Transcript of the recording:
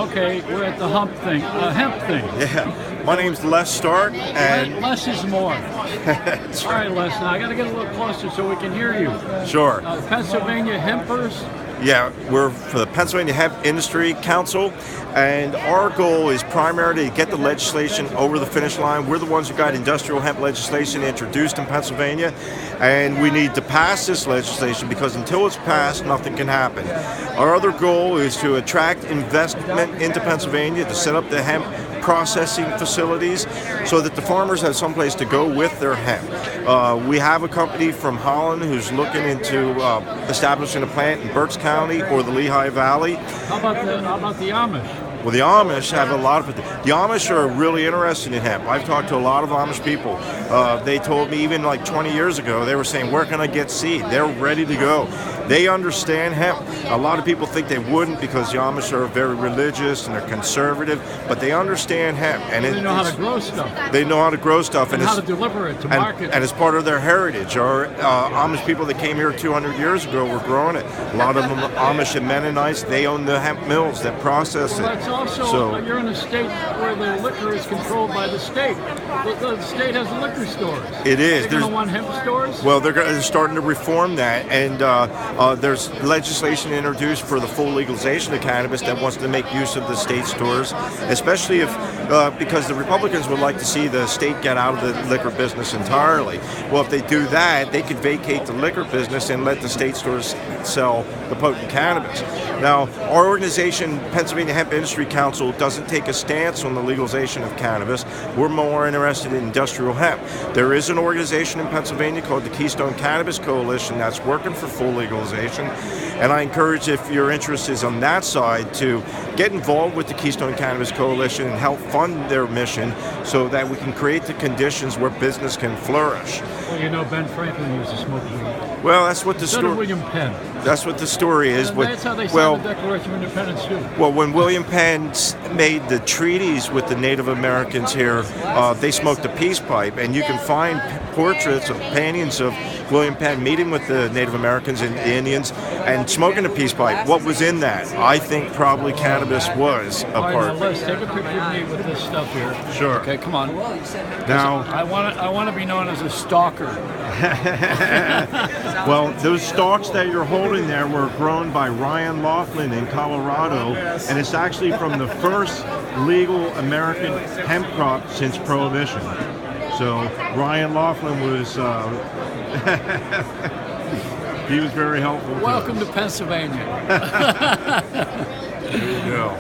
Okay, we're at the hemp thing. Yeah, my name's Les Stark, and Less is more. All right, Les. Now I got to get a little closer so we can hear you. sure. Pennsylvania hempers. Yeah, we're for the Pennsylvania Hemp Industry Council, and our goal is primarily to get the legislation over the finish line. We're the ones who got industrial hemp legislation introduced in Pennsylvania, and we need to pass this legislation because until it's passed, nothing can happen. Our other goal is to attract investment into Pennsylvania to set up the hemp processing facilities so that the farmers have someplace to go with their hemp. We have a company from Holland who's looking into establishing a plant in Berks County or the Lehigh Valley. How about the Amish? Well, the Amish have a lot of. The Amish are really interested in hemp. I've talked to a lot of Amish people. They told me even like 20 years ago, they were saying, "Where can I get seed?" They're ready to go. They understand hemp. A lot of people think they wouldn't because the Amish are very religious and they're conservative, but they understand hemp. And They know how to grow stuff. They know how to grow stuff, and how to deliver it to market. And it's part of their heritage. Our Amish people that came here 200 years ago were growing it. A lot of them Amish and Mennonites. They own the hemp mills that process it. That's also, you're in a state where the liquor is controlled by the state. The state has liquor stores. It is. They're going to want hemp stores? Well, they're starting to reform that, and there's legislation introduced for the full legalization of cannabis that wants to make use of the state stores, especially if because the Republicans would like to see the state get out of the liquor business entirely. Well, if they do that, they could vacate the liquor business and let the state stores sell the potent cannabis. Now, our organization, Pennsylvania Hemp Industry Council, doesn't take a stance on the legalization of cannabis. We're more interested in industrial hemp. There is an organization in Pennsylvania called the Keystone Cannabis Coalition that's working for full legalization, and I encourage, if your interest is on that side, to get involved with the Keystone Cannabis Coalition and help fund their mission so that we can create the conditions where business can flourish. Well, you know, Ben Franklin used to smoke weed. Well, that's what the So did William Penn. That's what the story is. And that's how they signed the Declaration of Independence, too. Well, when William Penn made the treaties with the Native Americans here, they smoked a peace pipe, and you can find portraits of paintings of William Penn meeting with the Native Americans and the Indians and smoking a peace pipe. What was in that? I think probably cannabis was a part. All right, now let's take a picture of me with this stuff here. Sure. Okay, come on. Now, I want to be known as a stalker. well, those stalks that you're holding there were grown by Ryan Laughlin in Colorado, and it's actually from the first legal American hemp crop since Prohibition. So Ryan Laughlin was he was very helpful. Welcome to Pennsylvania. There you go.